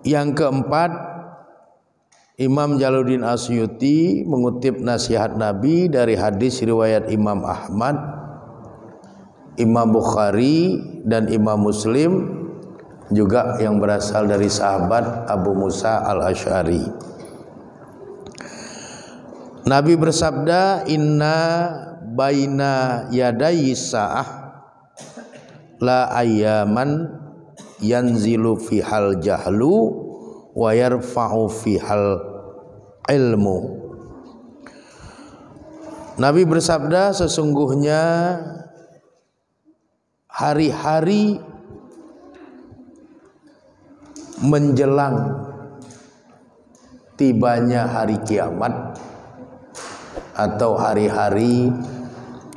Yang keempat, Imam Jalaluddin Asyuti mengutip nasihat Nabi dari hadis riwayat Imam Ahmad, Imam Bukhari dan Imam Muslim, juga yang berasal dari sahabat Abu Musa al-Asy'ari. Nabi bersabda, inna baina yadayi sa'ah la ayyaman yanzilu fihal jahlu wa yarfa'u fihal ilmu. Nabi bersabda, sesungguhnya hari-hari menjelang tibanya hari kiamat atau hari-hari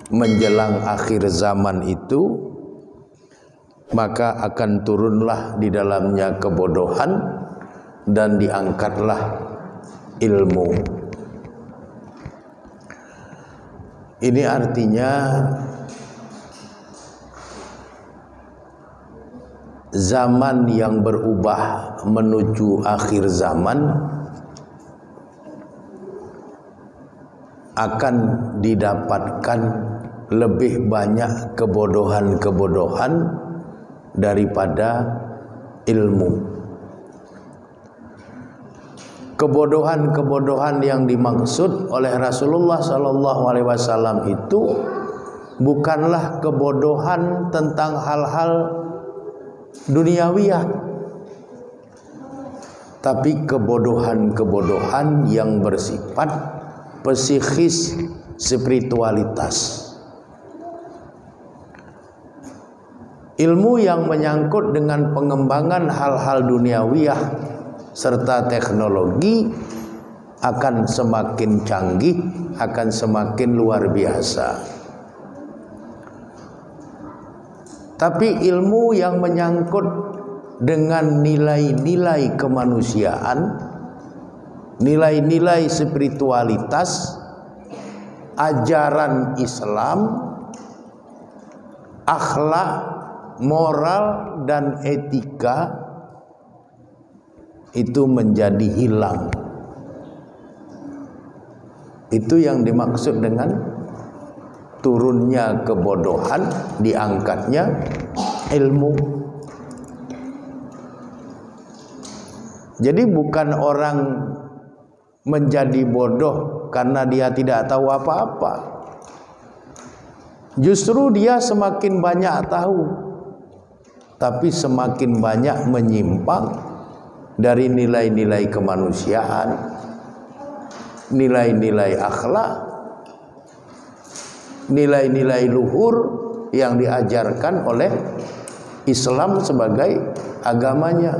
menjelang akhir zaman itu, maka akan turunlah di dalamnya kebodohan dan diangkatlah ilmu. Ini artinya zaman yang berubah menuju akhir zaman akan didapatkan lebih banyak kebodohan-kebodohan daripada ilmu. Kebodohan-kebodohan yang dimaksud oleh Rasulullah SAW itu bukanlah kebodohan tentang hal-hal duniawiyah, tapi kebodohan-kebodohan yang bersifat psikis, spiritualitas. Ilmu yang menyangkut dengan pengembangan hal-hal duniawiyah serta teknologi akan semakin canggih, akan semakin luar biasa. Tapi ilmu yang menyangkut dengan nilai-nilai kemanusiaan, nilai-nilai spiritualitas, ajaran Islam, akhlak, moral dan etika, itu menjadi hilang. Itu yang dimaksud dengan turunnya kebodohan, diangkatnya ilmu. Jadi bukan orang menjadi bodoh karena dia tidak tahu apa-apa. Justru dia semakin banyak tahu, tapi semakin banyak menyimpang dari nilai-nilai kemanusiaan, nilai-nilai akhlak, nilai-nilai luhur yang diajarkan oleh Islam sebagai agamanya.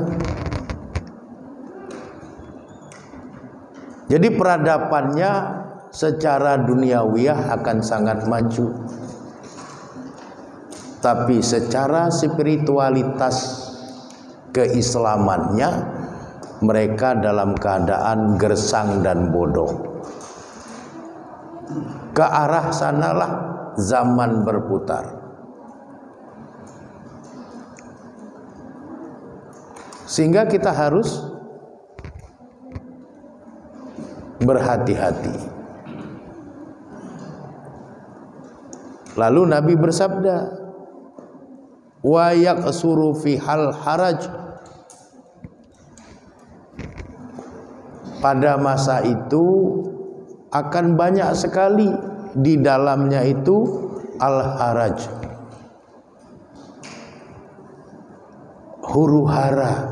Jadi peradabannya secara duniawiyah akan sangat maju, tapi secara spiritualitas keislamannya mereka dalam keadaan gersang dan bodoh. Ke arah sanalah zaman berputar. Sehingga kita harus berhati-hati. Lalu Nabi bersabda, wa yaqsuru fi hal haraj. Pada masa itu akan banyak sekali di dalamnya itu al-haraj, huru-hara.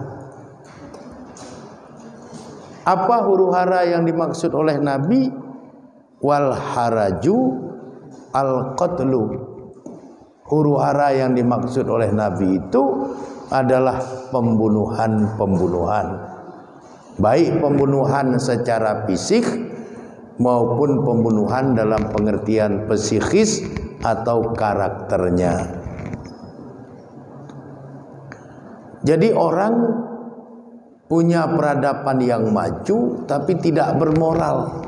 Apa huru-hara yang dimaksud oleh Nabi? Wal haraju al-qatlu. Huru-hara yang dimaksud oleh Nabi itu adalah pembunuhan-pembunuhan. Baik pembunuhan secara fisik maupun pembunuhan dalam pengertian psikis atau karakternya. Jadi orang punya peradaban yang maju tapi tidak bermoral.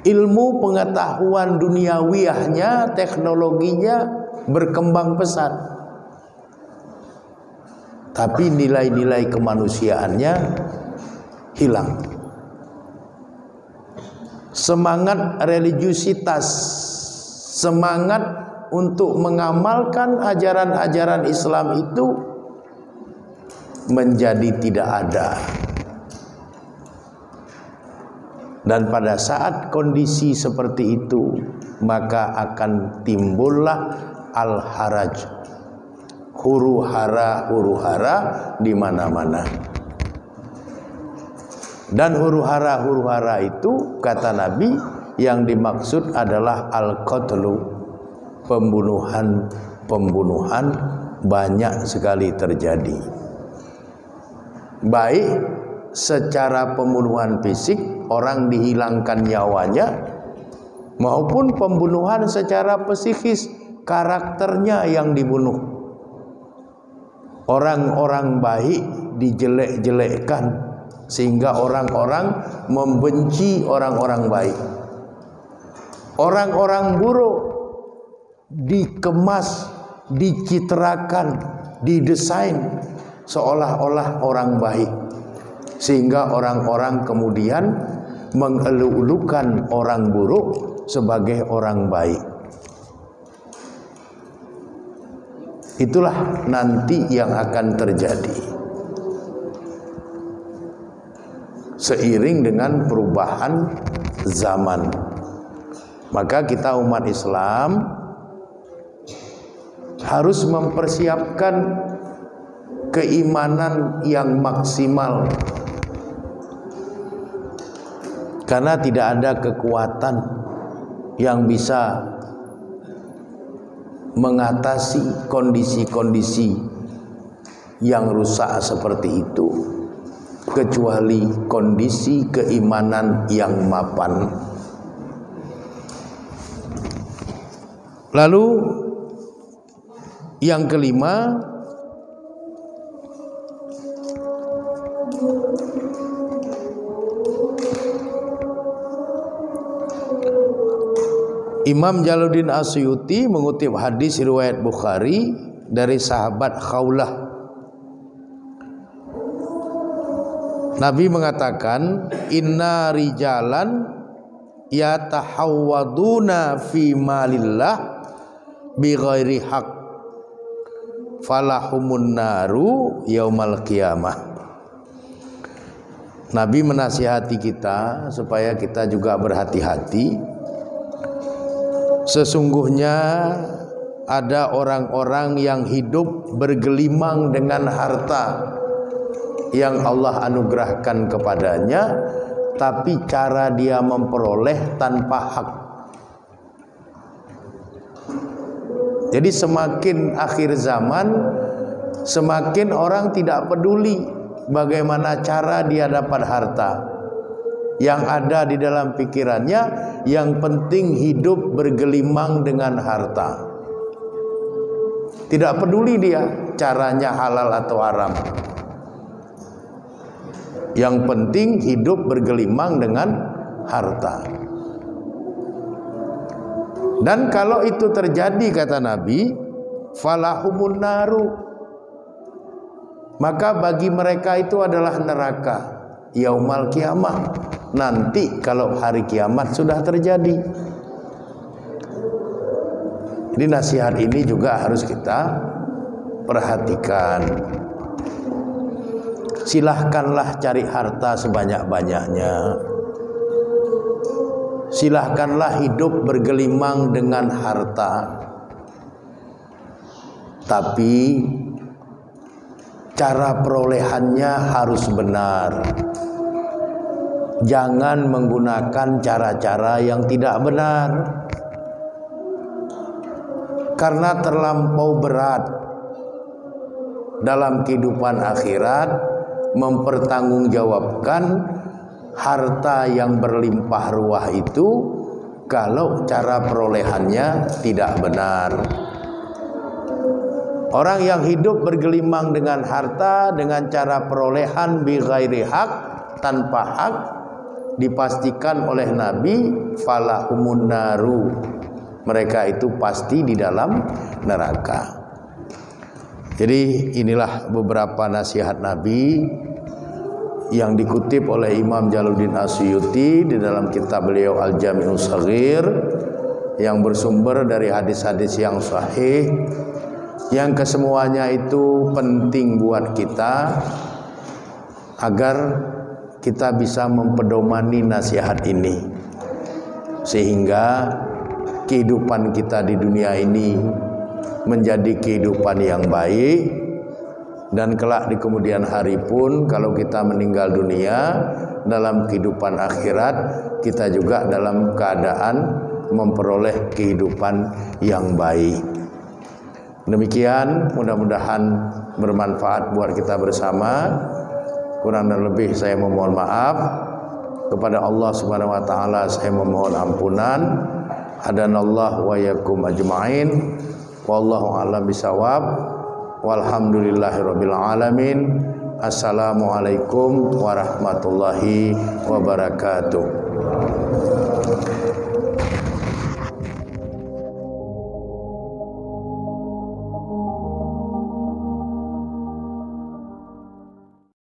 Ilmu pengetahuan duniawiyahnya, teknologinya berkembang pesat. tapi nilai-nilai kemanusiaannya hilang. Semangat religiusitas, semangat untuk mengamalkan ajaran-ajaran Islam itu menjadi tidak ada. Dan pada saat kondisi seperti itu, maka akan timbullah al-haraj, huru-hara di mana-mana. Dan huru-hara itu kata Nabi yang dimaksud adalah al-qatlu, pembunuhan banyak sekali terjadi. Baik secara pembunuhan fisik, orang dihilangkan nyawanya, maupun pembunuhan secara psikis, karakternya yang dibunuh. Orang-orang baik dijelek-jelekkan sehingga orang-orang membenci orang-orang baik. Orang-orang buruk dikemas, dicitrakan, didesain seolah-olah orang baik, sehingga orang-orang kemudian mengeluk-elukan orang buruk sebagai orang baik. Itulah nanti yang akan terjadi seiring dengan perubahan zaman. Maka kita umat Islam harus mempersiapkan keimanan yang maksimal, karena tidak ada kekuatan yang bisa mengatasi kondisi-kondisi yang rusak seperti itu kecuali kondisi keimanan yang mapan. Lalu yang kelima, Imam Jalaluddin Asyuti mengutip hadis riwayat Bukhari dari sahabat Khawlah. Nabi mengatakan, inna rijalan yatahawwaduna fi malillah bighairi haq falahumun naru yaumal qiyamah. Nabi menasihati kita supaya kita juga berhati-hati. Sesungguhnya ada orang-orang yang hidup bergelimang dengan harta yang Allah anugerahkan kepadanya, tapi cara dia memperoleh tanpa hak. Jadi semakin akhir zaman, semakin orang tidak peduli bagaimana cara dia dapat harta. Yang ada di dalam pikirannya, yang penting hidup bergelimang dengan harta. Tidak peduli dia caranya halal atau haram. Yang penting hidup bergelimang dengan harta. Dan kalau itu terjadi, kata Nabi, falahumun naru, maka bagi mereka itu adalah neraka yaumal kiamah, nanti kalau hari kiamat sudah terjadi. Jadi nasihat ini juga harus kita perhatikan. Silahkanlah cari harta sebanyak-banyaknya, silahkanlah hidup bergelimang dengan harta, tapi cara perolehannya harus benar. Jangan menggunakan cara-cara yang tidak benar, karena terlampau berat dalam kehidupan akhirat mempertanggungjawabkan harta yang berlimpah ruah itu kalau cara perolehannya tidak benar. Orang yang hidup bergelimang dengan harta dengan cara perolehan bi ghairi haq, tanpa hak, dipastikan oleh Nabi falahumun naru, mereka itu pasti di dalam neraka. Jadi inilah beberapa nasihat Nabi yang dikutip oleh Imam Jalaluddin Asyuti di dalam kitab beliau Al-Jami'us Shaghir, yang bersumber dari hadis-hadis yang sahih, yang kesemuanya itu penting buat kita agar kita bisa mempedomani nasihat ini, sehingga kehidupan kita di dunia ini menjadi kehidupan yang baik, dan kelak di kemudian hari pun kalau kita meninggal dunia dalam kehidupan akhirat, kita juga dalam keadaan memperoleh kehidupan yang baik. Demikian, mudah-mudahan bermanfaat buat kita bersama. Kurang dan lebih saya memohon maaf. Kepada Allah Subhanahu wa taala saya memohon ampunan. Hadanallah wa yakum ajmain. Wallahu a'lam bisawab. Walhamdulillahirabbil alamin. Assalamualaikum warahmatullahi wabarakatuh.